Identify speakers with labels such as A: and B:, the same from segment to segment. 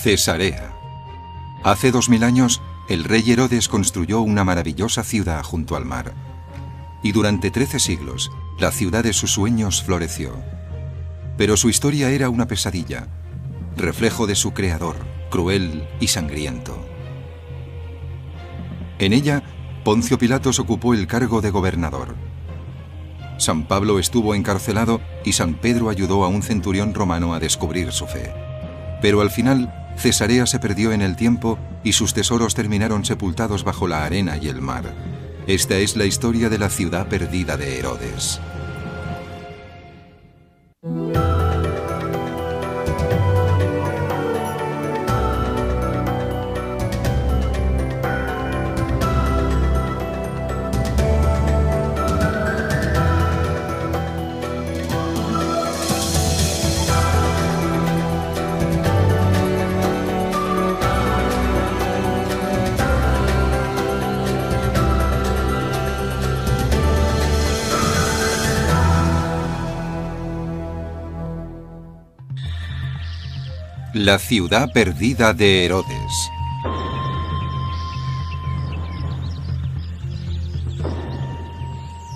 A: Cesarea. Hace 2000 años, el rey Herodes construyó una maravillosa ciudad junto al mar. Y durante 13 siglos, la ciudad de sus sueños floreció. Pero su historia era una pesadilla, reflejo de su creador, cruel y sangriento. En ella, Poncio Pilatos ocupó el cargo de gobernador. San Pablo estuvo encarcelado y San Pedro ayudó a un centurión romano a descubrir su fe. Pero al final, Cesarea se perdió en el tiempo y sus tesoros terminaron sepultados bajo la arena y el mar. Esta es la historia de la ciudad perdida de Herodes. La ciudad perdida de Herodes.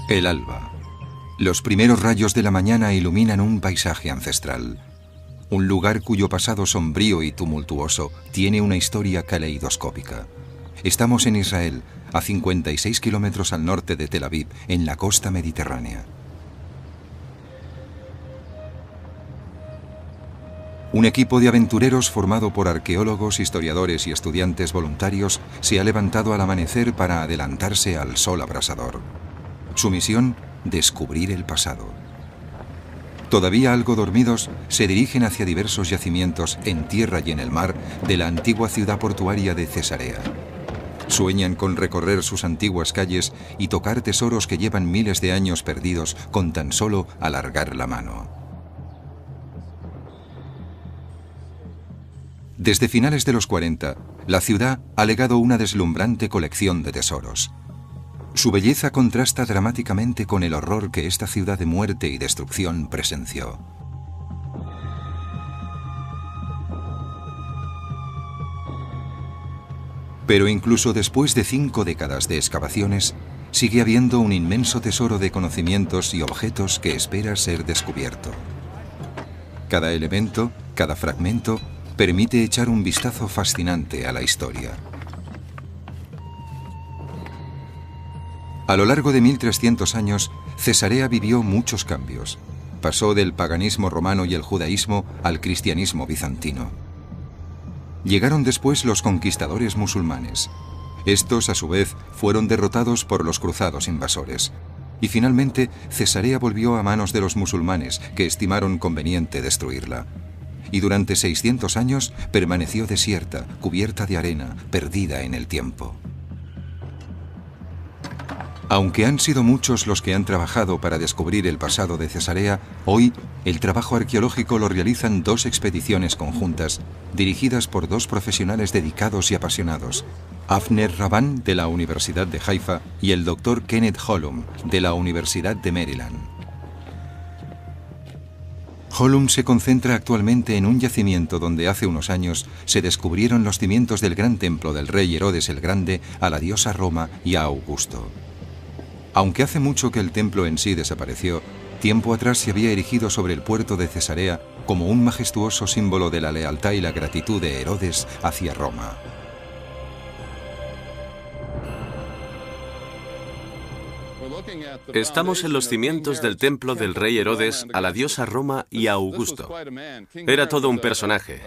A: El alba. Los primeros rayos de la mañana iluminan un paisaje ancestral. Un lugar cuyo pasado sombrío y tumultuoso tiene una historia caleidoscópica. Estamos en Israel, a 56 kilómetros al norte de Tel Aviv, en la costa mediterránea. Un equipo de aventureros formado por arqueólogos, historiadores y estudiantes voluntarios se ha levantado al amanecer para adelantarse al sol abrasador. Su misión, descubrir el pasado. Todavía algo dormidos, se dirigen hacia diversos yacimientos en tierra y en el mar de la antigua ciudad portuaria de Cesarea. Sueñan con recorrer sus antiguas calles y tocar tesoros que llevan miles de años perdidos con tan solo alargar la mano. Desde finales de los 40, la ciudad ha legado una deslumbrante colección de tesoros. Su belleza contrasta dramáticamente con el horror que esta ciudad de muerte y destrucción presenció. Pero incluso después de 5 décadas de excavaciones, sigue habiendo un inmenso tesoro de conocimientos y objetos que espera ser descubierto. Cada elemento, cada fragmento, permite echar un vistazo fascinante a la historia. A lo largo de 1300 años, Cesarea vivió muchos cambios. Pasó del paganismo romano y el judaísmo al cristianismo bizantino. Llegaron después los conquistadores musulmanes. Estos, a su vez, fueron derrotados por los cruzados invasores. Y finalmente, Cesarea volvió a manos de los musulmanes, que estimaron conveniente destruirla. Y durante 600 años permaneció desierta, cubierta de arena, perdida en el tiempo. Aunque han sido muchos los que han trabajado para descubrir el pasado de Cesarea, hoy el trabajo arqueológico lo realizan 2 expediciones conjuntas, dirigidas por 2 profesionales dedicados y apasionados, Avner Raban, de la Universidad de Haifa, y el Dr. Kenneth Hollum, de la Universidad de Maryland. Hollum se concentra actualmente en un yacimiento donde hace unos años se descubrieron los cimientos del gran templo del rey Herodes el Grande a la diosa Roma y a Augusto. Aunque hace mucho que el templo en sí desapareció, tiempo atrás se había erigido sobre el puerto de Cesarea como un majestuoso símbolo de la lealtad y la gratitud de Herodes hacia Roma.
B: Estamos en los cimientos del templo del rey Herodes a la diosa Roma y a Augusto. Era todo un personaje.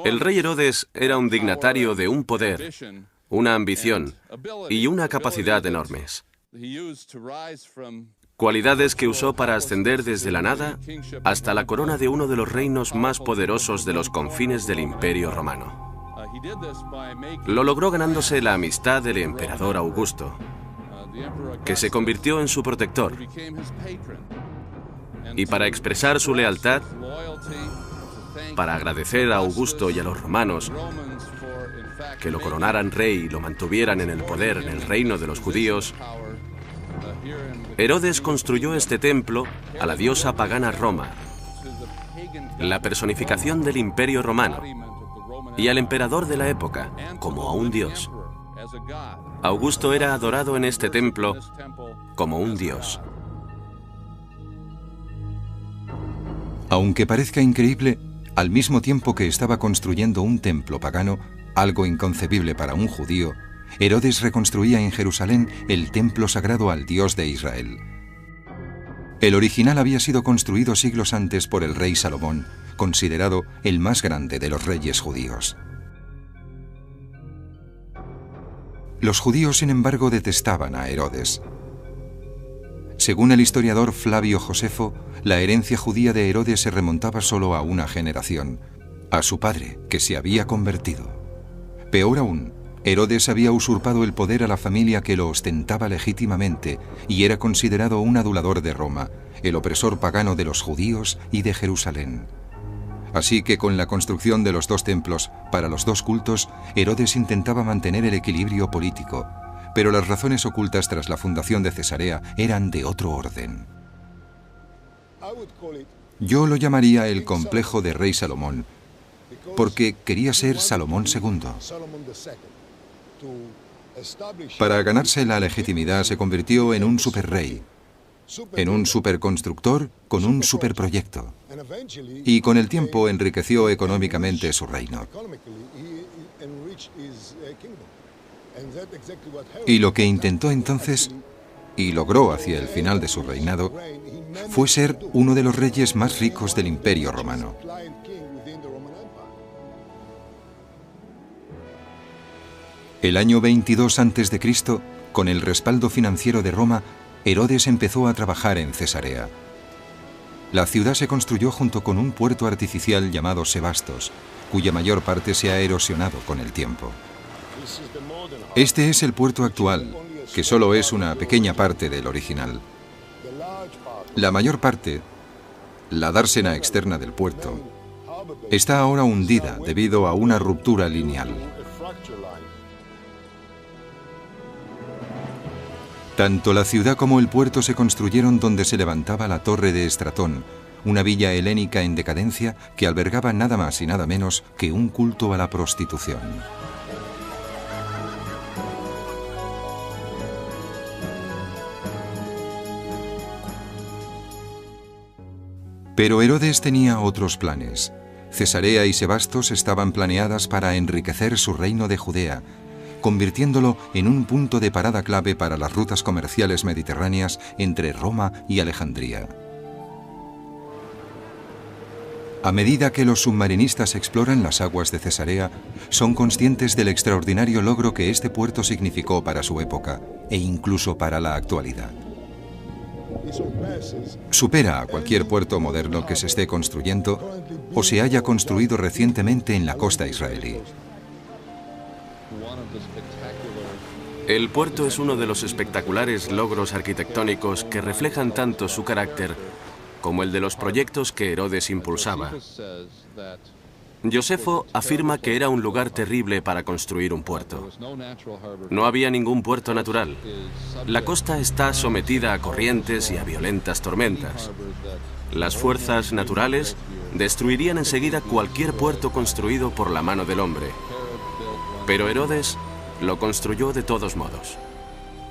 B: El rey Herodes era un dignatario de un poder, una ambición y una capacidad enormes. Cualidades que usó para ascender desde la nada hasta la corona de uno de los reinos más poderosos de los confines del Imperio Romano. Lo logró ganándose la amistad del emperador Augusto, que se convirtió en su protector. Y para expresar su lealtad, para agradecer a Augusto y a los romanos que lo coronaran rey y lo mantuvieran en el poder en el reino de los judíos, Herodes construyó este templo a la diosa pagana Roma, la personificación del Imperio Romano, y al emperador de la época como a un dios. Augusto era adorado en este templo como un dios.
A: Aunque parezca increíble, al mismo tiempo que estaba construyendo un templo pagano, algo inconcebible para un judío, Herodes reconstruía en Jerusalén el templo sagrado al Dios de Israel. El original había sido construido siglos antes por el rey Salomón, considerado el más grande de los reyes judíos. Los judíos, sin embargo, detestaban a Herodes. Según el historiador Flavio Josefo, la herencia judía de Herodes se remontaba solo a una generación, a su padre, que se había convertido. Peor aún, Herodes había usurpado el poder a la familia que lo ostentaba legítimamente y era considerado un adulador de Roma, el opresor pagano de los judíos y de Jerusalén. Así que con la construcción de los dos templos para los dos cultos, Herodes intentaba mantener el equilibrio político, pero las razones ocultas tras la fundación de Cesarea eran de otro orden. Yo lo llamaría el complejo de rey Salomón, porque quería ser Salomón II. Para ganarse la legitimidad se convirtió en un superrey, en un superconstructor con un superproyecto, y con el tiempo enriqueció económicamente su reino. Y lo que intentó entonces, y logró hacia el final de su reinado, fue ser uno de los reyes más ricos del Imperio Romano. El año 22 a.C., con el respaldo financiero de Roma, Herodes empezó a trabajar en Cesarea. La ciudad se construyó junto con un puerto artificial llamado Sebastos, cuya mayor parte se ha erosionado con el tiempo. Este es el puerto actual, que solo es una pequeña parte del original. La mayor parte, la dársena externa del puerto, está ahora hundida debido a una ruptura lineal. Tanto la ciudad como el puerto se construyeron donde se levantaba la torre de Estratón, una villa helénica en decadencia que albergaba nada más y nada menos que un culto a la prostitución. Pero Herodes tenía otros planes. Cesarea y Sebastos estaban planeadas para enriquecer su reino de Judea, convirtiéndolo en un punto de parada clave para las rutas comerciales mediterráneas entre Roma y Alejandría. A medida que los submarinistas exploran las aguas de Cesarea, son conscientes del extraordinario logro que este puerto significó para su época e incluso para la actualidad. Supera a cualquier puerto moderno que se esté construyendo o se haya construido recientemente en la costa israelí.
B: El puerto es uno de los espectaculares logros arquitectónicos que reflejan tanto su carácter como el de los proyectos que Herodes impulsaba. Josefo afirma que era un lugar terrible para construir un puerto. No había ningún puerto natural. La costa está sometida a corrientes y a violentas tormentas. Las fuerzas naturales destruirían enseguida cualquier puerto construido por la mano del hombre. Pero Herodes lo construyó de todos modos.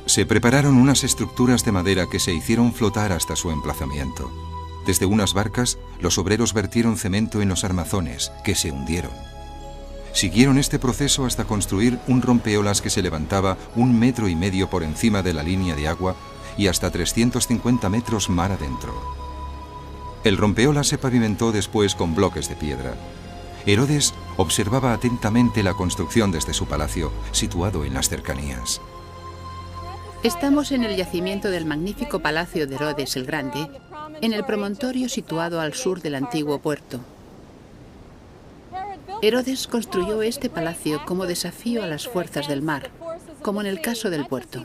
A: Se prepararon unas estructuras de madera que se hicieron flotar hasta su emplazamiento. Desde unas barcas, los obreros vertieron cemento en los armazones, que se hundieron. Siguieron este proceso hasta construir un rompeolas que se levantaba 1,5 metros por encima de la línea de agua y hasta 350 metros mar adentro. El rompeolas se pavimentó después con bloques de piedra. Herodes observaba atentamente la construcción desde su palacio, situado en las cercanías.
C: Estamos en el yacimiento del magnífico palacio de Herodes el Grande, en el promontorio situado al sur del antiguo puerto. Herodes construyó este palacio como desafío a las fuerzas del mar, como en el caso del puerto.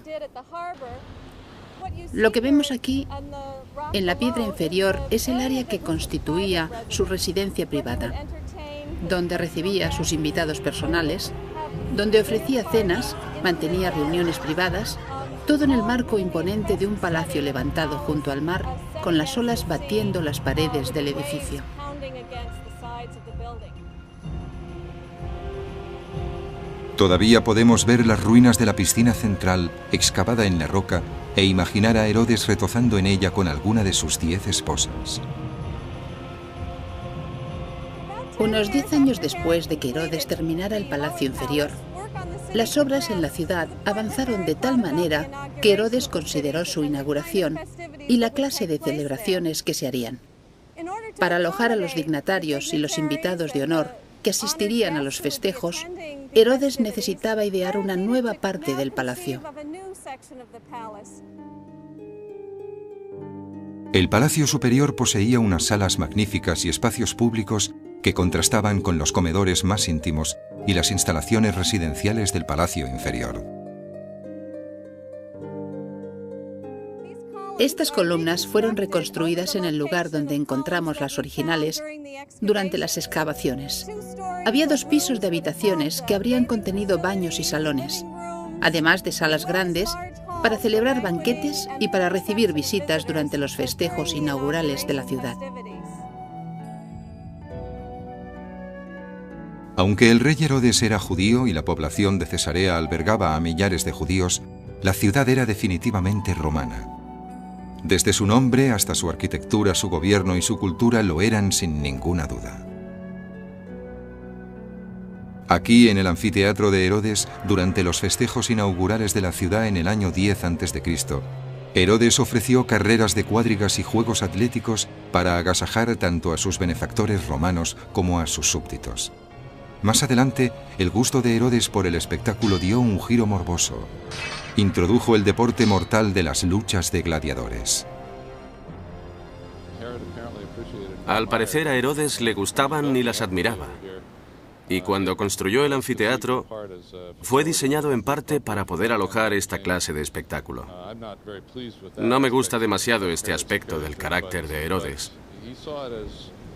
C: Lo que vemos aquí, en la piedra inferior, es el área que constituía su residencia privada, donde recibía a sus invitados personales, donde ofrecía cenas, mantenía reuniones privadas, todo en el marco imponente de un palacio levantado junto al mar, con las olas batiendo las paredes del edificio.
A: Todavía podemos ver las ruinas de la piscina central excavada en la roca e imaginar a Herodes retozando en ella con alguna de sus 10 esposas.
C: Unos 10 años después de que Herodes terminara el palacio inferior, las obras en la ciudad avanzaron de tal manera que Herodes consideró su inauguración y la clase de celebraciones que se harían. Para alojar a los dignatarios y los invitados de honor que asistirían a los festejos, Herodes necesitaba idear una nueva parte del palacio.
A: El palacio superior poseía unas salas magníficas y espacios públicos que contrastaban con los comedores más íntimos y las instalaciones residenciales del palacio inferior.
C: Estas columnas fueron reconstruidas en el lugar donde encontramos las originales durante las excavaciones. Había 2 pisos de habitaciones que habrían contenido baños y salones, además de salas grandes para celebrar banquetes y para recibir visitas durante los festejos inaugurales de la ciudad.
A: Aunque el rey Herodes era judío y la población de Cesarea albergaba a millares de judíos, la ciudad era definitivamente romana. Desde su nombre hasta su arquitectura, su gobierno y su cultura lo eran sin ninguna duda. Aquí, en el anfiteatro de Herodes, durante los festejos inaugurales de la ciudad en el año 10 a.C., Herodes ofreció carreras de cuadrigas y juegos atléticos para agasajar tanto a sus benefactores romanos como a sus súbditos. Más adelante, el gusto de Herodes por el espectáculo dio un giro morboso. Introdujo el deporte mortal de las luchas de gladiadores.
B: Al parecer a Herodes le gustaban y las admiraba. Y cuando construyó el anfiteatro, fue diseñado en parte para poder alojar esta clase de espectáculo. No me gusta demasiado este aspecto del carácter de Herodes,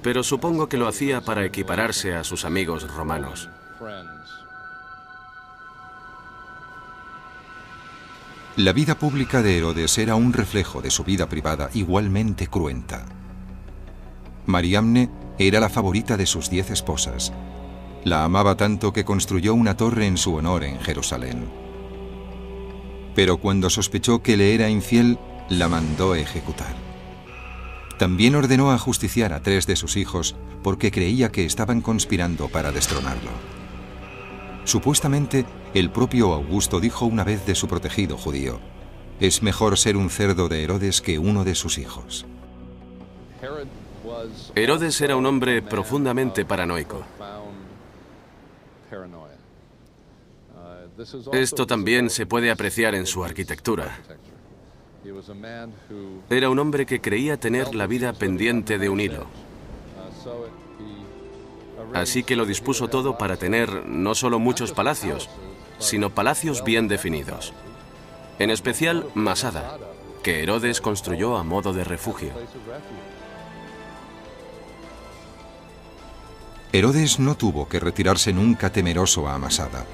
B: pero supongo que lo hacía para equipararse a sus amigos romanos.
A: La vida pública de Herodes era un reflejo de su vida privada igualmente cruenta. Mariamne era la favorita de sus 10 esposas. La amaba tanto que construyó una torre en su honor en Jerusalén. Pero cuando sospechó que le era infiel, la mandó ejecutar. También ordenó ajusticiar a 3 de sus hijos porque creía que estaban conspirando para destronarlo. Supuestamente, el propio Augusto dijo una vez de su protegido judío: «Es mejor ser un cerdo de Herodes que uno de sus hijos».
B: Herodes era un hombre profundamente paranoico. Esto también se puede apreciar en su arquitectura. Era un hombre que creía tener la vida pendiente de un hilo. Así que lo dispuso todo para tener no solo muchos palacios, sino palacios bien definidos. En especial Masada, que Herodes construyó a modo de refugio.
A: Herodes no tuvo que retirarse nunca temeroso a Masada,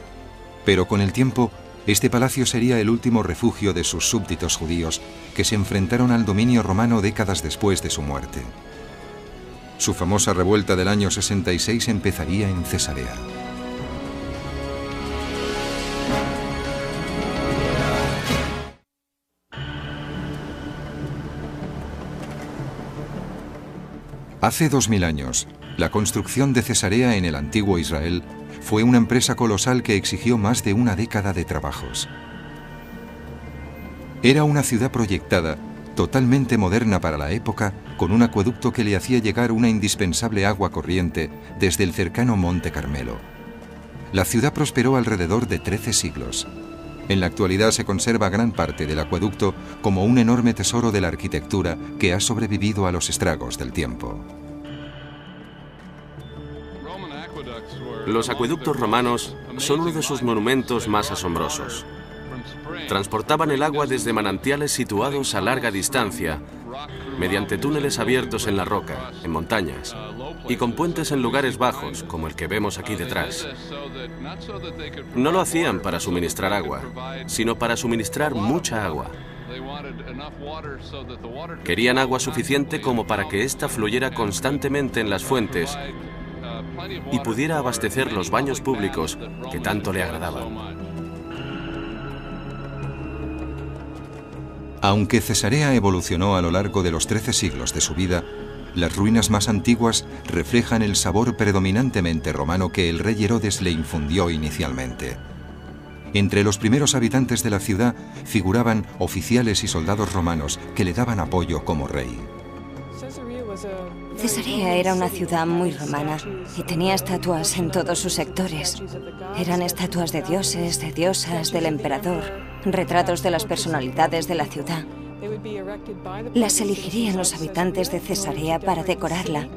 A: pero con el tiempo este palacio sería el último refugio de sus súbditos judíos que se enfrentaron al dominio romano décadas después de su muerte. Su famosa revuelta del año 66 empezaría en Cesarea. Hace 2000 años, la construcción de Cesarea en el antiguo Israel fue una empresa colosal que exigió más de una década de trabajos. Era una ciudad proyectada, totalmente moderna para la época, con un acueducto que le hacía llegar una indispensable agua corriente desde el cercano Monte Carmelo. La ciudad prosperó alrededor de 13 siglos. En la actualidad se conserva gran parte del acueducto como un enorme tesoro de la arquitectura que ha sobrevivido a los estragos del tiempo.
B: Los acueductos romanos son uno de sus monumentos más asombrosos. Transportaban el agua desde manantiales situados a larga distancia, mediante túneles abiertos en la roca, en montañas, y con puentes en lugares bajos, como el que vemos aquí detrás. No lo hacían para suministrar agua, sino para suministrar mucha agua. Querían agua suficiente como para que ésta fluyera constantemente en las fuentes y pudiera abastecer los baños públicos que tanto le agradaban.
A: Aunque Cesarea evolucionó a lo largo de los 13 siglos de su vida, las ruinas más antiguas reflejan el sabor predominantemente romano que el rey Herodes le infundió inicialmente. Entre los primeros habitantes de la ciudad figuraban oficiales y soldados romanos que le daban apoyo como rey.
D: Cesarea era una ciudad muy romana y tenía estatuas en todos sus sectores. Eran estatuas de dioses, de diosas, del emperador, retratos de las personalidades de la ciudad. Las elegirían los habitantes de Cesarea para decorarla,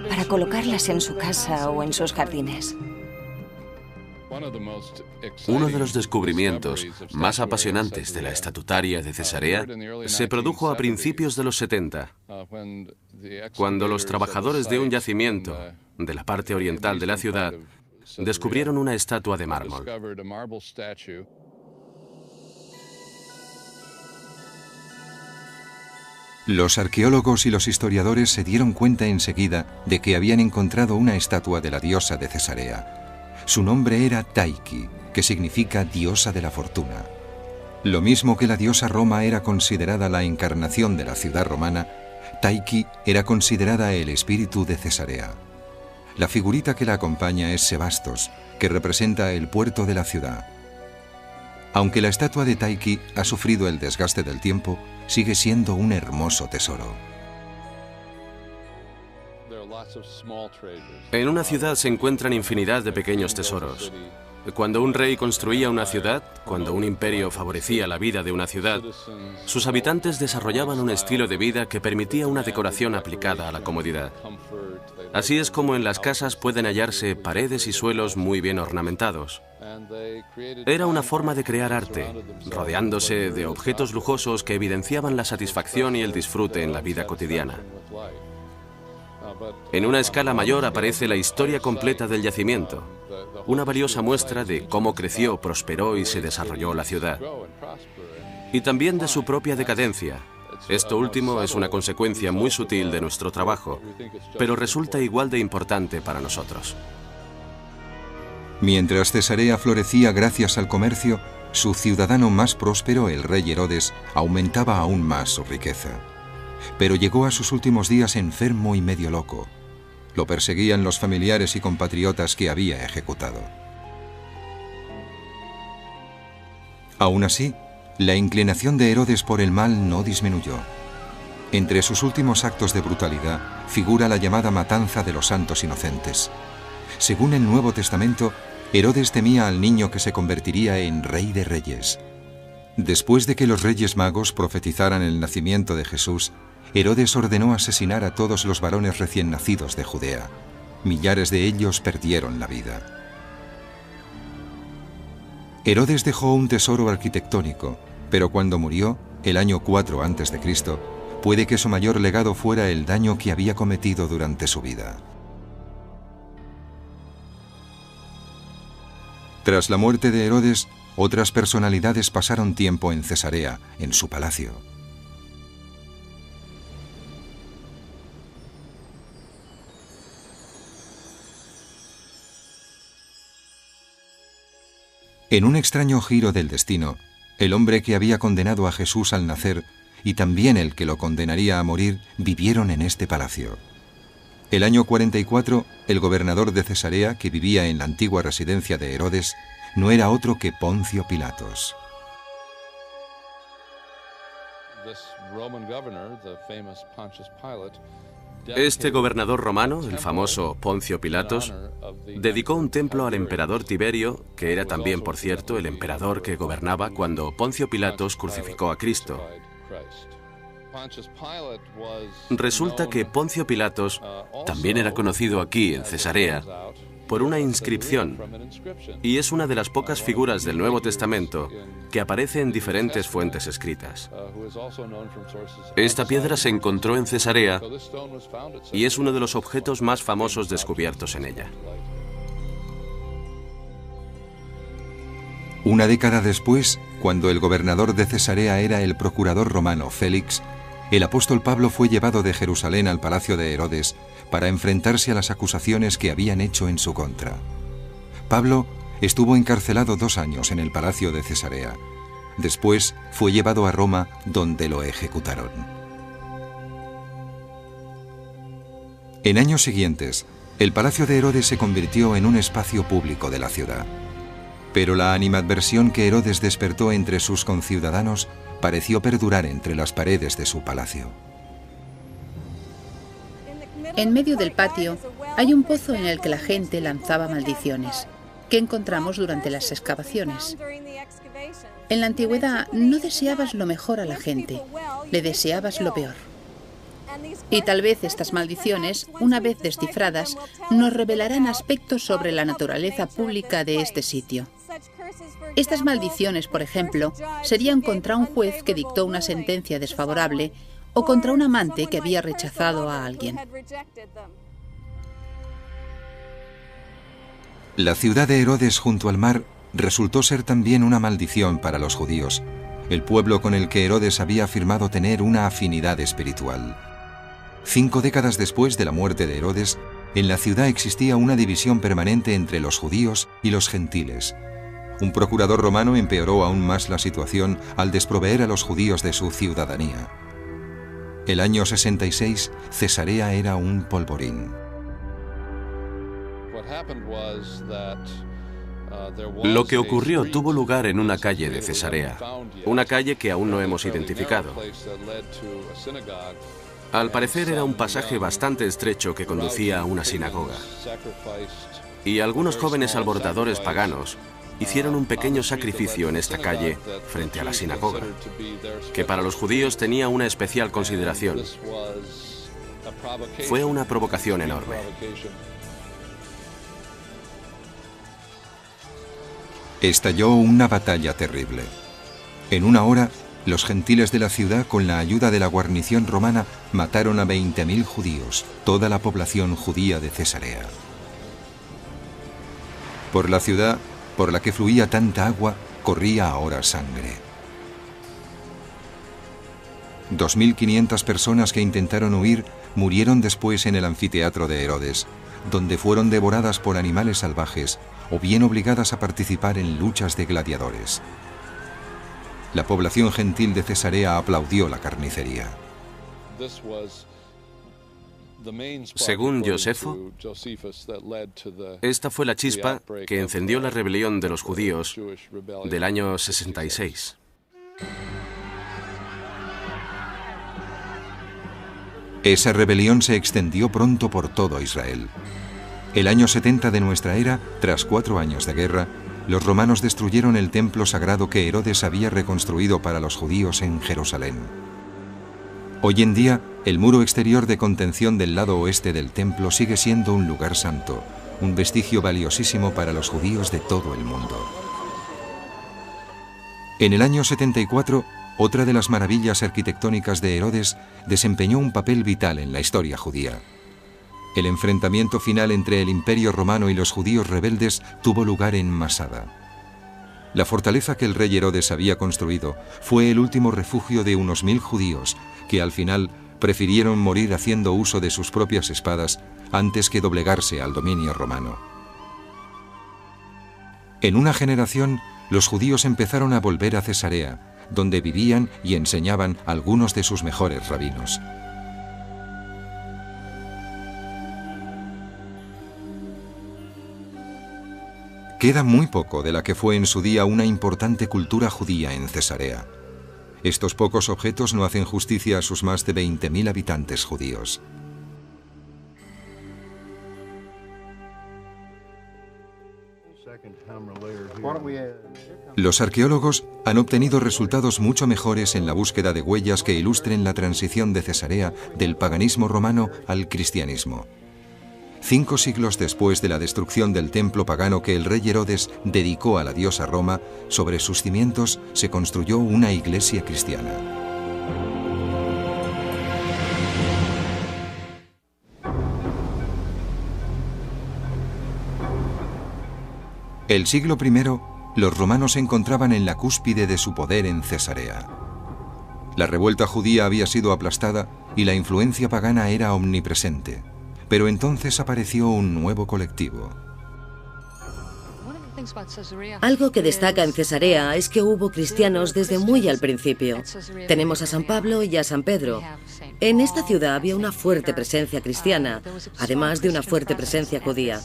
D: para colocarlas en su casa o en sus jardines.
B: Uno de los descubrimientos más apasionantes de la estatutaria de Cesarea se produjo a principios de los 70, cuando los trabajadores de un yacimiento de la parte oriental de la ciudad descubrieron una estatua de mármol.
A: Los arqueólogos y los historiadores se dieron cuenta enseguida de que habían encontrado una estatua de la diosa de Cesarea. Su nombre era Tyche, que significa diosa de la fortuna. Lo mismo que la diosa Roma era considerada la encarnación de la ciudad romana, Tyche era considerada el espíritu de Cesarea. La figurita que la acompaña es Sebastos, que representa el puerto de la ciudad. Aunque la estatua de Tyche ha sufrido el desgaste del tiempo, sigue siendo un hermoso tesoro.
B: En una ciudad se encuentran infinidad de pequeños tesoros. Cuando un rey construía una ciudad, cuando un imperio favorecía la vida de una ciudad, sus habitantes desarrollaban un estilo de vida que permitía una decoración aplicada a la comodidad. Así es como en las casas pueden hallarse paredes y suelos muy bien ornamentados. Era una forma de crear arte, rodeándose de objetos lujosos que evidenciaban la satisfacción y el disfrute en la vida cotidiana. En una escala mayor aparece la historia completa del yacimiento, una valiosa muestra de cómo creció, prosperó y se desarrolló la ciudad. Y también de su propia decadencia. Esto último es una consecuencia muy sutil de nuestro trabajo, pero resulta igual de importante para nosotros.
A: Mientras Cesarea florecía gracias al comercio, su ciudadano más próspero, el rey Herodes, aumentaba aún más su riqueza. Pero llegó a sus últimos días enfermo y medio loco. Lo perseguían los familiares y compatriotas que había ejecutado. Aún así, la inclinación de Herodes por el mal no disminuyó. Entre sus últimos actos de brutalidad figura la llamada matanza de los santos inocentes. Según el Nuevo Testamento, Herodes temía al niño que se convertiría en rey de reyes. Después de que los reyes magos profetizaran el nacimiento de Jesús, Herodes ordenó asesinar a todos los varones recién nacidos de Judea. Millares de ellos perdieron la vida. Herodes dejó un tesoro arquitectónico, pero cuando murió, el año 4 a.C., puede que su mayor legado fuera el daño que había cometido durante su vida. Tras la muerte de Herodes, otras personalidades pasaron tiempo en Cesarea, en su palacio. En un extraño giro del destino, el hombre que había condenado a Jesús al nacer y también el que lo condenaría a morir vivieron en este palacio. El año 44, el gobernador de Cesarea, que vivía en la antigua residencia de Herodes, no era otro que Poncio Pilatos.
B: Este gobernador romano, el famoso Poncio Pilatos, dedicó un templo al emperador Tiberio, que era también, por cierto, el emperador que gobernaba cuando Poncio Pilatos crucificó a Cristo. Resulta que Poncio Pilatos también era conocido aquí, en Cesarea, por una inscripción, y es una de las pocas figuras del Nuevo Testamento que aparece en diferentes fuentes escritas. Esta piedra se encontró en Cesarea y es uno de los objetos más famosos descubiertos en ella.
A: Una década después, cuando el gobernador de Cesarea era el procurador romano Félix, el apóstol Pablo fue llevado de Jerusalén al palacio de Herodes para enfrentarse a las acusaciones que habían hecho en su contra. Pablo estuvo encarcelado 2 años en el palacio de Cesarea. Después fue llevado a Roma, donde lo ejecutaron. En años siguientes, el palacio de Herodes se convirtió en un espacio público de la ciudad. Pero la animadversión que Herodes despertó entre sus conciudadanos pareció perdurar entre las paredes de su palacio.
C: En medio del patio hay un pozo en el que la gente lanzaba maldiciones, que encontramos durante las excavaciones. En la antigüedad no deseabas lo mejor a la gente, le deseabas lo peor. Y tal vez estas maldiciones, una vez descifradas, nos revelarán aspectos sobre la naturaleza pública de este sitio. Estas maldiciones, por ejemplo, serían contra un juez que dictó una sentencia desfavorable o contra un amante que había rechazado a alguien.
A: La ciudad de Herodes junto al mar resultó ser también una maldición para los judíos, el pueblo con el que Herodes había afirmado tener una afinidad espiritual. 5 décadas después de la muerte de Herodes, en la ciudad existía una división permanente entre los judíos y los gentiles. Un procurador romano empeoró aún más la situación al desproveer a los judíos de su ciudadanía. El año 66, Cesarea era un polvorín.
B: Lo que ocurrió tuvo lugar en una calle de Cesarea, una calle que aún no hemos identificado. Al parecer era un pasaje bastante estrecho que conducía a una sinagoga. Y algunos jóvenes alborotadores paganos hicieron un pequeño sacrificio en esta calle frente a la sinagoga, que para los judíos tenía una especial consideración. Fue una provocación enorme.
A: Estalló una batalla terrible. En una hora, los gentiles de la ciudad, con la ayuda de la guarnición romana, mataron a 20.000 judíos, toda la población judía de Cesarea. Por la ciudad, por la que fluía tanta agua, corría ahora sangre. 2.500 personas que intentaron huir murieron después en el anfiteatro de Herodes, donde fueron devoradas por animales salvajes o bien obligadas a participar en luchas de gladiadores. La población gentil de Cesarea aplaudió la carnicería.
B: Según Josefo, esta fue la chispa que encendió la rebelión de los judíos del año 66.
A: Esa rebelión se extendió pronto por todo Israel. El año 70 de nuestra era, tras 4 años de guerra, los romanos destruyeron el templo sagrado que Herodes había reconstruido para los judíos en Jerusalén. Hoy en día, el muro exterior de contención del lado oeste del templo sigue siendo un lugar santo, un vestigio valiosísimo para los judíos de todo el mundo. En el año 74, otra de las maravillas arquitectónicas de Herodes desempeñó un papel vital en la historia judía. El enfrentamiento final entre el Imperio Romano y los judíos rebeldes tuvo lugar en Masada. La fortaleza que el rey Herodes había construido fue el último refugio de unos 1000 judíos que al final prefirieron morir haciendo uso de sus propias espadas antes que doblegarse al dominio romano. En una generación, los judíos empezaron a volver a Cesarea, donde vivían y enseñaban algunos de sus mejores rabinos. Queda muy poco de la que fue en su día una importante cultura judía en Cesarea. Estos pocos objetos no hacen justicia a sus más de 20.000 habitantes judíos. Los arqueólogos han obtenido resultados mucho mejores en la búsqueda de huellas que ilustren la transición de Cesarea del paganismo romano al cristianismo. 5 siglos después de la destrucción del templo pagano que el rey Herodes dedicó a la diosa Roma, sobre sus cimientos se construyó una iglesia cristiana. El siglo I, los romanos se encontraban en la cúspide de su poder en Cesarea. La revuelta judía había sido aplastada y la influencia pagana era omnipresente. Pero entonces apareció un nuevo colectivo.
E: Algo que destaca en Cesarea es que hubo cristianos desde muy al principio. Tenemos a San Pablo y a San Pedro. En esta ciudad había una fuerte presencia cristiana, además de una fuerte presencia judía.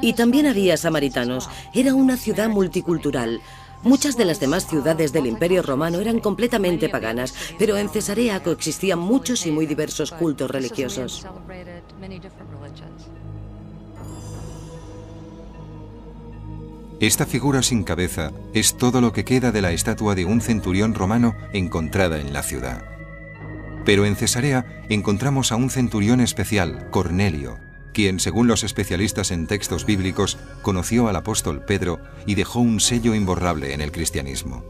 E: Y también había samaritanos. Era una ciudad multicultural. Muchas de las demás ciudades del Imperio Romano eran completamente paganas, pero en Cesarea coexistían muchos y muy diversos cultos religiosos.
A: Esta figura sin cabeza es todo lo que queda de la estatua de un centurión romano encontrada en la ciudad. Pero en Cesarea encontramos a un centurión especial, Cornelio, quien, según los especialistas en textos bíblicos, conoció al apóstol Pedro y dejó un sello imborrable en el cristianismo.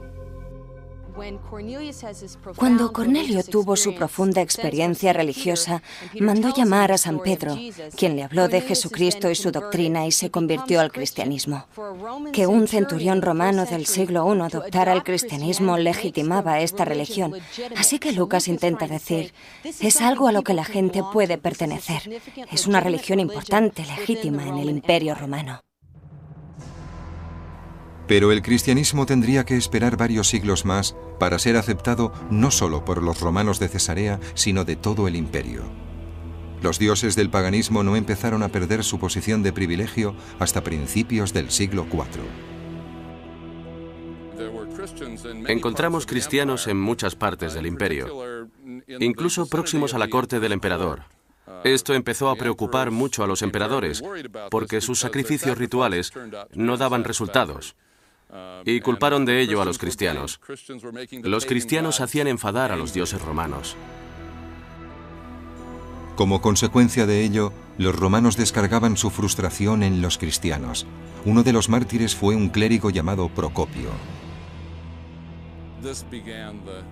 D: Cuando Cornelio tuvo su profunda experiencia religiosa, mandó llamar a San Pedro, quien le habló de Jesucristo y su doctrina, y se convirtió al cristianismo. Que un centurión romano del siglo I adoptara el cristianismo legitimaba esta religión. Así que Lucas intenta decir, es algo a lo que la gente puede pertenecer. Es una religión importante, legítima en el Imperio Romano.
A: Pero el cristianismo tendría que esperar varios siglos más para ser aceptado no solo por los romanos de Cesarea, sino de todo el imperio. Los dioses del paganismo no empezaron a perder su posición de privilegio hasta principios del siglo IV.
B: Encontramos cristianos en muchas partes del imperio, incluso próximos a la corte del emperador. Esto empezó a preocupar mucho a los emperadores, porque sus sacrificios rituales no daban resultados, y culparon de ello a los cristianos. Los cristianos hacían enfadar a los dioses romanos.
A: Como consecuencia de ello, los romanos descargaban su frustración en los cristianos. Uno de los mártires fue un clérigo llamado Procopio.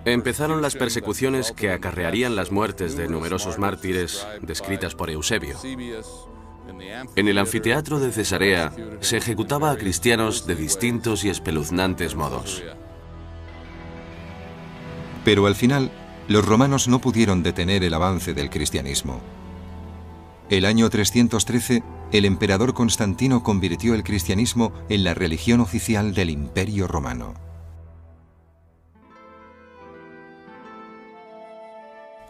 B: Empezaron las persecuciones que acarrearían las muertes de numerosos mártires descritas por Eusebio. En el anfiteatro de Cesarea se ejecutaba a cristianos de distintos y espeluznantes modos.
A: Pero al final, los romanos no pudieron detener el avance del cristianismo. El año 313, el emperador Constantino convirtió el cristianismo en la religión oficial del Imperio Romano.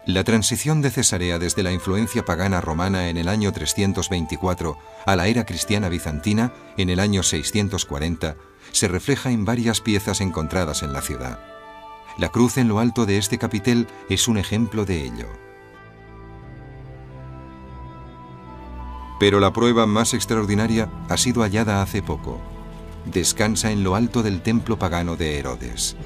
A: La transición de Cesarea desde la influencia pagana romana en el año 324 a la era cristiana bizantina en el año 640 se refleja en varias piezas encontradas en la ciudad. La cruz en lo alto de este capitel es un ejemplo de ello. Pero la prueba más extraordinaria ha sido hallada hace poco. Descansa en lo alto del templo pagano de Herodes.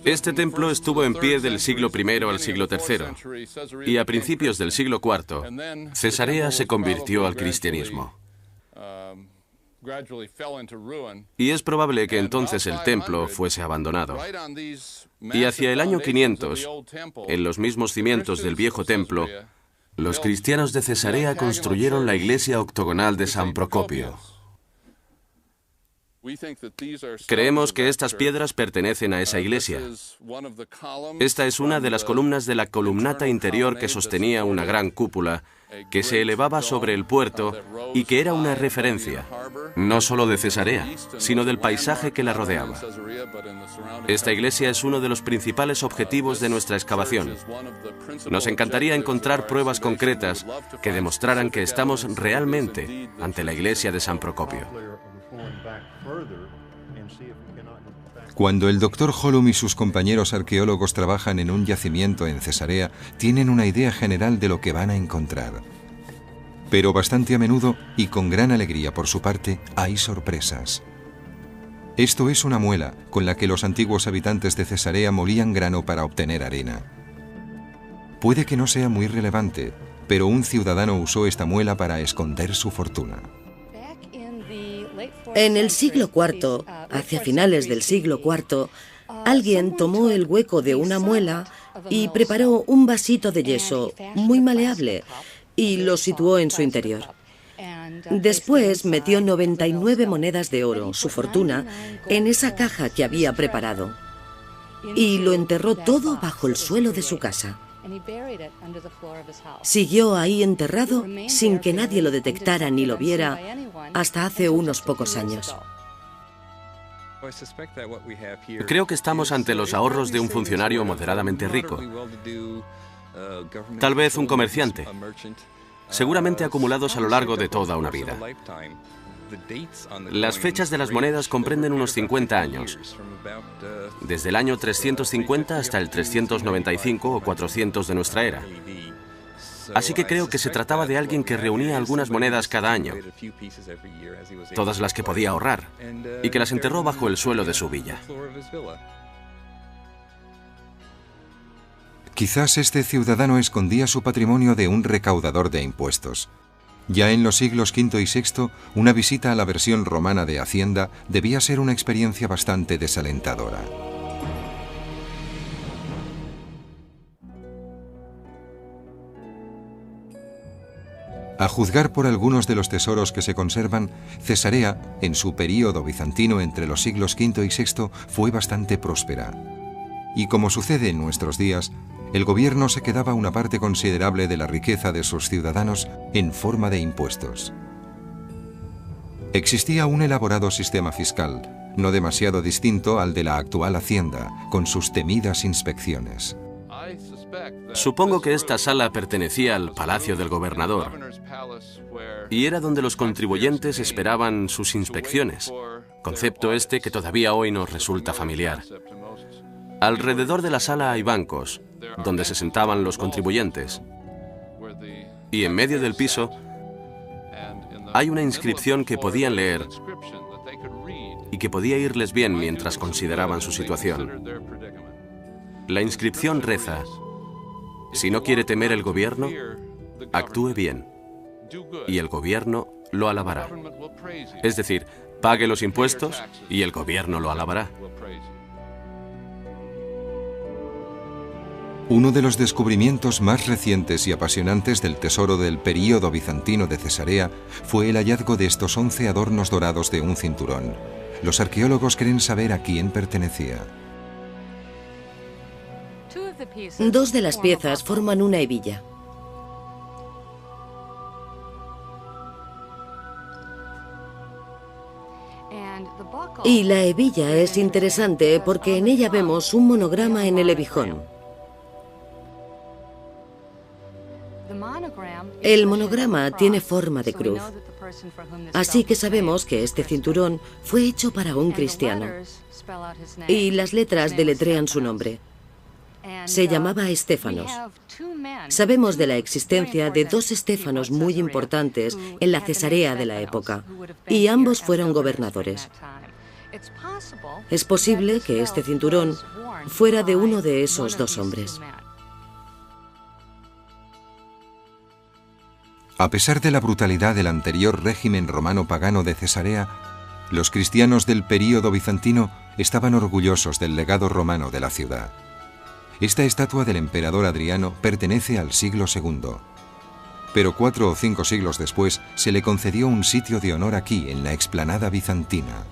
B: Este templo estuvo en pie del siglo I al siglo III, y a principios del siglo IV, Cesarea se convirtió al cristianismo. Y es probable que entonces el templo fuese abandonado. Y hacia el año 500, en los mismos cimientos del viejo templo, los cristianos de Cesarea construyeron la iglesia octogonal de San Procopio. Creemos que estas piedras pertenecen a esa iglesia. Esta es una de las columnas de la columnata interior que sostenía una gran cúpula que se elevaba sobre el puerto y que era una referencia, no solo de Cesarea, sino del paisaje que la rodeaba. Esta iglesia es uno de los principales objetivos de nuestra excavación. Nos encantaría encontrar pruebas concretas que demostraran que estamos realmente ante la iglesia de San Procopio.
A: Cuando el Dr. Holum y sus compañeros arqueólogos trabajan en un yacimiento en Cesarea, tienen una idea general de lo que van a encontrar. Pero bastante a menudo, y con gran alegría por su parte, hay sorpresas. Esto es una muela con la que los antiguos habitantes de Cesarea molían grano para obtener arena. Puede que no sea muy relevante, pero un ciudadano usó esta muela para esconder su fortuna.
E: En el siglo IV, hacia finales del siglo IV, alguien tomó el hueco de una muela y preparó un vasito de yeso muy maleable y lo situó en su interior. Después metió 99 monedas de oro, su fortuna, en esa caja que había preparado. y lo enterró todo bajo el suelo de su casa. Siguió ahí enterrado sin que nadie lo detectara ni lo viera hasta hace unos pocos años.
B: Creo que estamos ante los ahorros de un funcionario moderadamente rico. Tal vez un comerciante, seguramente acumulados a lo largo de toda una vida. Las fechas de las monedas comprenden unos 50 años, desde el año 350 hasta el 395 o 400 de nuestra era. Así que creo que se trataba de alguien que reunía algunas monedas cada año, todas las que podía ahorrar, y que las enterró bajo el suelo de su villa.
A: Quizás este ciudadano escondía su patrimonio de un recaudador de impuestos. Ya en los siglos V y VI, una visita a la versión romana de Hacienda debía ser una experiencia bastante desalentadora. A juzgar por algunos de los tesoros que se conservan, Cesarea, en su período bizantino entre los siglos V y VI, fue bastante próspera. Y como sucede en nuestros días, el gobierno se quedaba una parte considerable de la riqueza de sus ciudadanos en forma de impuestos. Existía un elaborado sistema fiscal, no demasiado distinto al de la actual Hacienda, con sus temidas inspecciones.
B: Supongo que esta sala pertenecía al palacio del gobernador y era donde los contribuyentes esperaban sus inspecciones, concepto este que todavía hoy nos resulta familiar. Alrededor de la sala hay bancos, donde se sentaban los contribuyentes, y en medio del piso hay una inscripción que podían leer y que podía irles bien mientras consideraban su situación. La inscripción reza: si no quiere temer el gobierno, actúe bien, y el gobierno lo alabará. Es decir, pague los impuestos y el gobierno lo alabará.
A: Uno de los descubrimientos más recientes y apasionantes del tesoro del período bizantino de Cesarea fue el hallazgo de estos 11 adornos dorados de un cinturón. Los arqueólogos creen saber a quién pertenecía.
E: Dos de las piezas forman una hebilla. Y la hebilla es interesante porque en ella vemos un monograma en el hebijón. El monograma tiene forma de cruz, así que sabemos que este cinturón fue hecho para un cristiano. Y las letras deletrean su nombre. Se llamaba Estéfanos. Sabemos de la existencia de dos Estéfanos muy importantes en la Cesarea de la época, y ambos fueron gobernadores. Es posible que este cinturón fuera de uno de esos dos hombres.
A: A pesar de la brutalidad del anterior régimen romano pagano de Cesarea, los cristianos del período bizantino estaban orgullosos del legado romano de la ciudad. Esta estatua del emperador Adriano pertenece al siglo II, pero 4 o 5 siglos después se le concedió un sitio de honor aquí, en la explanada bizantina.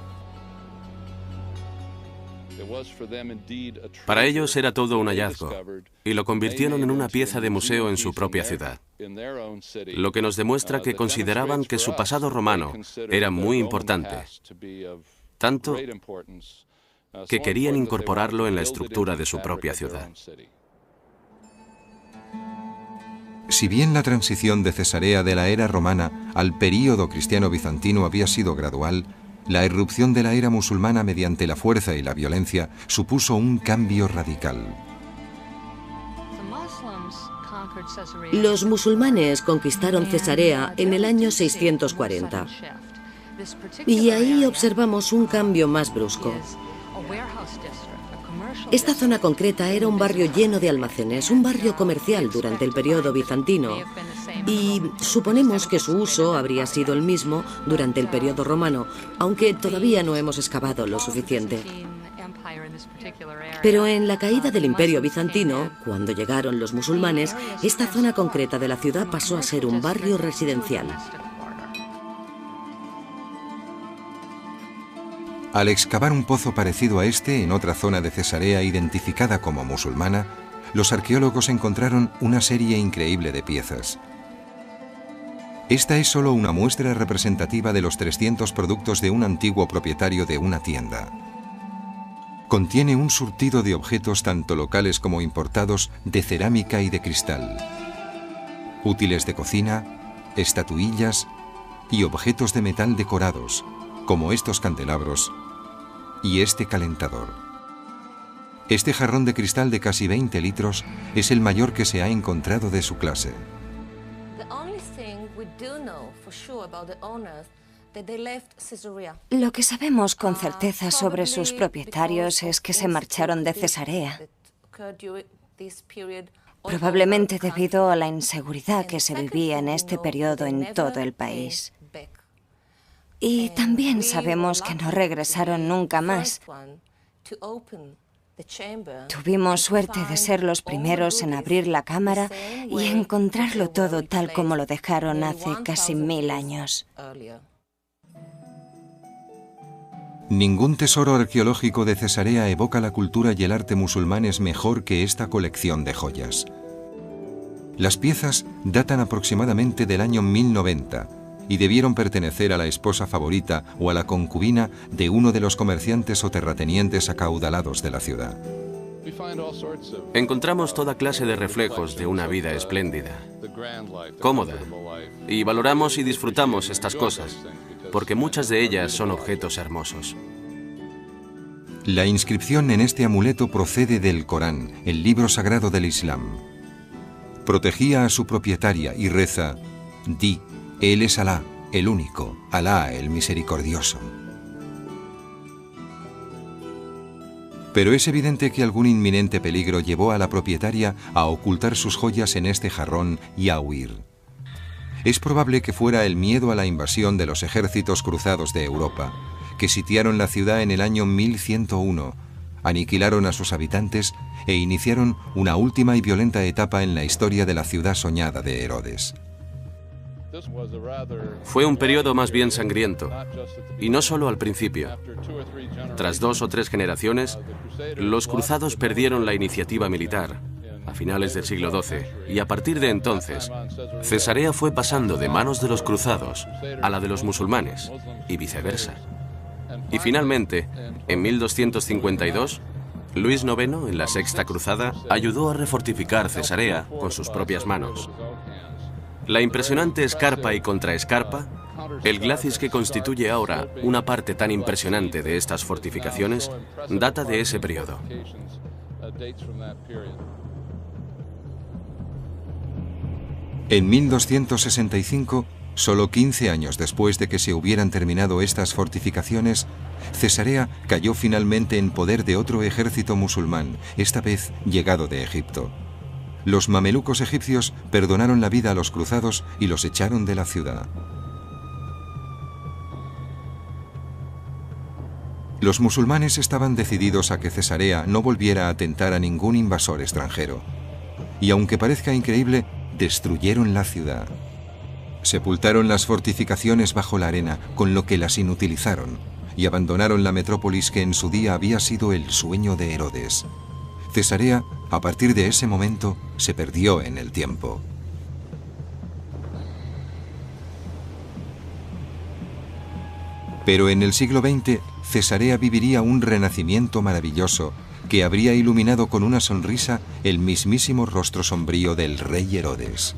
B: Para ellos era todo un hallazgo, y lo convirtieron en una pieza de museo en su propia ciudad, lo que nos demuestra que consideraban que su pasado romano era muy importante, tanto que querían incorporarlo en la estructura de su propia ciudad.
A: Si bien la transición de Cesarea de la era romana al período cristiano bizantino había sido gradual, la irrupción de la era musulmana mediante la fuerza y la violencia supuso un cambio radical.
E: Los musulmanes conquistaron Cesarea en el año 640. Y ahí observamos un cambio más brusco. Esta zona concreta era un barrio lleno de almacenes, un barrio comercial durante el periodo bizantino, y suponemos que su uso habría sido el mismo durante el periodo romano, aunque todavía no hemos excavado lo suficiente. Pero en la caída del Imperio bizantino, cuando llegaron los musulmanes, esta zona concreta de la ciudad pasó a ser un barrio residencial.
A: Al excavar un pozo parecido a este en otra zona de Cesarea identificada como musulmana, los arqueólogos encontraron una serie increíble de piezas. Esta es solo una muestra representativa de los 300 productos de un antiguo propietario de una tienda. Contiene un surtido de objetos tanto locales como importados de cerámica y de cristal, útiles de cocina, estatuillas y objetos de metal decorados, como estos candelabros y este calentador. Este jarrón de cristal de casi 20 litros es el mayor que se ha encontrado de su clase.
D: Lo que sabemos con certeza sobre sus propietarios es que se marcharon de Cesarea, probablemente debido a la inseguridad que se vivía en este periodo en todo el país. Y también sabemos que no regresaron nunca más. Tuvimos suerte de ser los primeros en abrir la cámara y encontrarlo todo tal como lo dejaron hace casi 1000 años.
A: Ningún tesoro arqueológico de Cesarea evoca la cultura y el arte musulmanes mejor que esta colección de joyas. Las piezas datan aproximadamente del año 1090 y debieron pertenecer a la esposa favorita o a la concubina de uno de los comerciantes o terratenientes acaudalados de la ciudad.
B: Encontramos toda clase de reflejos de una vida espléndida, cómoda, y valoramos y disfrutamos estas cosas, porque muchas de ellas son objetos hermosos.
A: La inscripción en este amuleto procede del Corán, el libro sagrado del Islam. Protegía a su propietaria y reza: di, Él es Alá, el único, Alá, el misericordioso. Pero es evidente que algún inminente peligro llevó a la propietaria a ocultar sus joyas en este jarrón y a huir. Es probable que fuera el miedo a la invasión de los ejércitos cruzados de Europa, que sitiaron la ciudad en el año 1101, aniquilaron a sus habitantes e iniciaron una última y violenta etapa en la historia de la ciudad soñada de Herodes.
B: Fue un periodo más bien sangriento, y no solo al principio. Tras 2 o 3 generaciones, los cruzados perdieron la iniciativa militar a finales del siglo XII, y a partir de entonces, Cesarea fue pasando de manos de los cruzados a la de los musulmanes, y viceversa. Y finalmente, en 1252, Luis IX, en la Sexta Cruzada, ayudó a refortificar Cesarea con sus propias manos. La impresionante escarpa y contraescarpa, el glacis que constituye ahora una parte tan impresionante de estas fortificaciones, data de ese periodo.
A: En 1265, solo 15 años después de que se hubieran terminado estas fortificaciones, Cesarea cayó finalmente en poder de otro ejército musulmán, esta vez llegado de Egipto. Los mamelucos egipcios perdonaron la vida a los cruzados y los echaron de la ciudad. Los musulmanes estaban decididos a que Cesarea no volviera a tentar a ningún invasor extranjero. Y aunque parezca increíble, destruyeron la ciudad. Sepultaron las fortificaciones bajo la arena, con lo que las inutilizaron, y abandonaron la metrópolis que en su día había sido el sueño de Herodes. Cesarea, a partir de ese momento, se perdió en el tiempo. Pero en el siglo XX, Cesarea viviría un renacimiento maravilloso que habría iluminado con una sonrisa el mismísimo rostro sombrío del rey Herodes.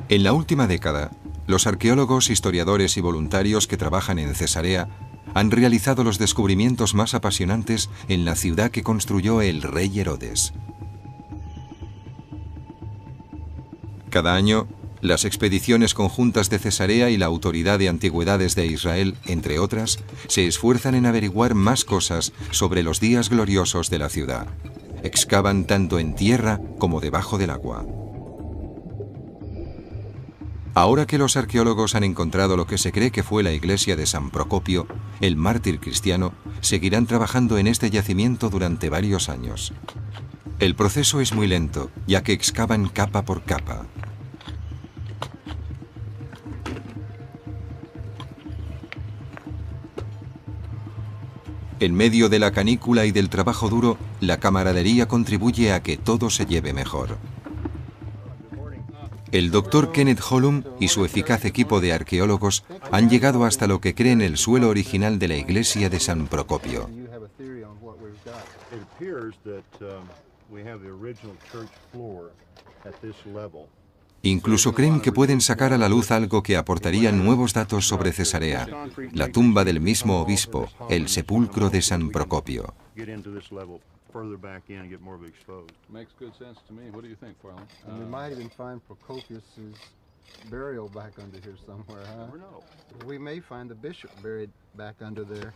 A: En la última década, los arqueólogos, historiadores y voluntarios que trabajan en Cesarea han realizado los descubrimientos más apasionantes en la ciudad que construyó el rey Herodes. Cada año, las expediciones conjuntas de Cesarea y la Autoridad de Antigüedades de Israel, entre otras, se esfuerzan en averiguar más cosas sobre los días gloriosos de la ciudad. Excavan tanto en tierra como debajo del agua. Ahora que los arqueólogos han encontrado lo que se cree que fue la iglesia de San Procopio, el mártir cristiano, seguirán trabajando en este yacimiento durante varios años. El proceso es muy lento, ya que excavan capa por capa. En medio de la canícula y del trabajo duro, la camaradería contribuye a que todo se lleve mejor. El doctor Kenneth Hollum y su eficaz equipo de arqueólogos han llegado hasta lo que creen el suelo original de la iglesia de San Procopio. Incluso creen que pueden sacar a la luz algo que aportaría nuevos datos sobre Cesarea, la tumba del mismo obispo, el sepulcro de San Procopio. Further back in and get more of it exposed.
F: Makes good sense to me. What do you think, Farley? We might even find Procopius's burial back under here somewhere, huh? Never know. We may find the bishop buried back under there.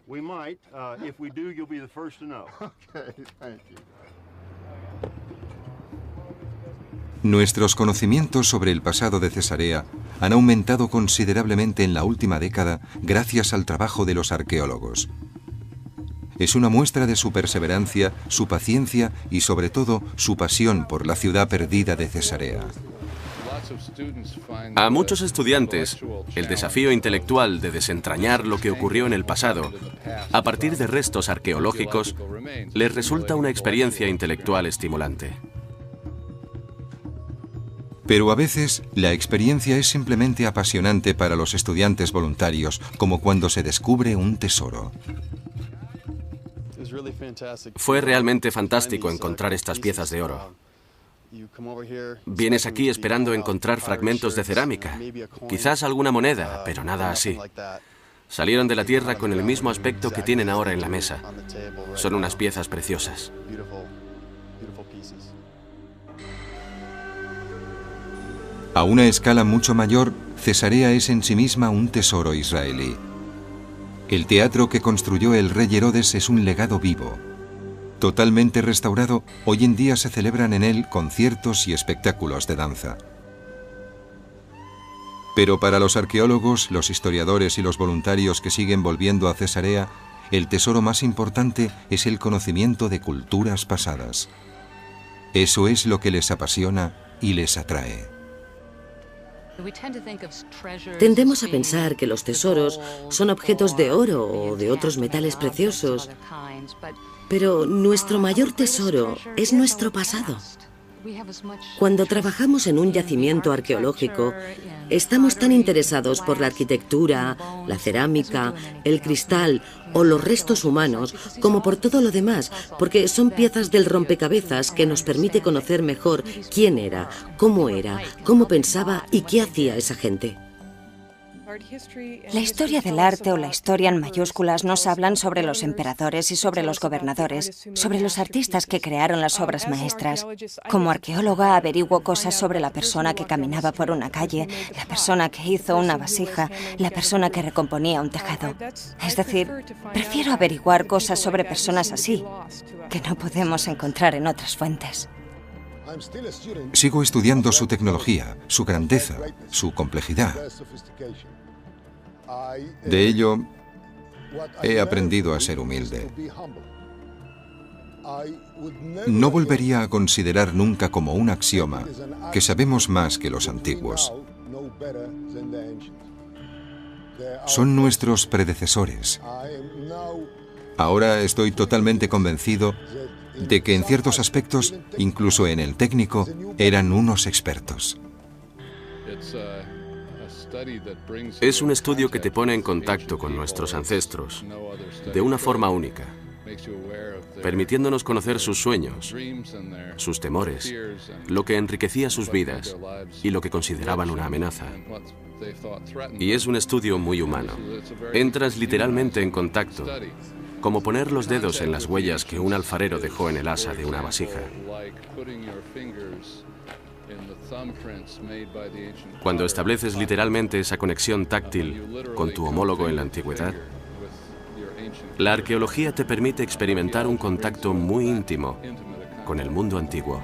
G: We might. If we do, you'll be the first to know.
F: Okay, thank you.
A: Nuestros conocimientos sobre el pasado de Cesarea han aumentado considerablemente en la última década gracias al trabajo de los arqueólogos. Es una muestra de su perseverancia, su paciencia y sobre todo su pasión por la ciudad perdida de Cesarea.
B: A muchos estudiantes, el desafío intelectual de desentrañar lo que ocurrió en el pasado, a partir de restos arqueológicos, les resulta una experiencia intelectual estimulante.
A: Pero a veces, la experiencia es simplemente apasionante para los estudiantes voluntarios, como cuando se descubre un tesoro.
B: Fue realmente fantástico encontrar estas piezas de oro. Vienes aquí esperando encontrar fragmentos de cerámica, quizás alguna moneda, pero nada así. Salieron de la tierra con el mismo aspecto que tienen ahora en la mesa. Son unas piezas preciosas.
A: A una escala mucho mayor, Cesarea es en sí misma un tesoro israelí. El teatro que construyó el rey Herodes es un legado vivo. Totalmente restaurado, hoy en día se celebran en él conciertos y espectáculos de danza. Pero para los arqueólogos, los historiadores y los voluntarios que siguen volviendo a Cesarea, el tesoro más importante es el conocimiento de culturas pasadas. Eso es lo que les apasiona y les atrae.
E: Tendemos a pensar que los tesoros son objetos de oro o de otros metales preciosos, pero nuestro mayor tesoro es nuestro pasado. Cuando trabajamos en un yacimiento arqueológico, estamos tan interesados por la arquitectura, la cerámica, el cristal o los restos humanos como por todo lo demás, porque son piezas del rompecabezas que nos permite conocer mejor quién era, cómo pensaba y qué hacía esa gente.
D: La historia del arte o la historia en mayúsculas nos hablan sobre los emperadores y sobre los gobernadores, sobre los artistas que crearon las obras maestras. Como arqueóloga averiguo cosas sobre la persona que caminaba por una calle, la persona que hizo una vasija, la persona que recomponía un tejado. Es decir, prefiero averiguar cosas sobre personas así, que no podemos encontrar en otras fuentes.
A: Sigo estudiando su tecnología, su grandeza, su complejidad. De ello, he aprendido a ser humilde. No volvería a considerar nunca como un axioma que sabemos más que los antiguos. Son nuestros predecesores. Ahora estoy totalmente convencido de que en ciertos aspectos, incluso en el técnico, eran unos expertos.
B: Es un estudio que te pone en contacto con nuestros ancestros de una forma única, permitiéndonos conocer sus sueños, sus temores, lo que enriquecía sus vidas y lo que consideraban una amenaza. Y es un estudio muy humano. Entras literalmente en contacto, como poner los dedos en las huellas que un alfarero dejó en el asa de una vasija. Cuando estableces literalmente esa conexión táctil con tu homólogo en la antigüedad, la arqueología te permite experimentar un contacto muy íntimo con el mundo antiguo.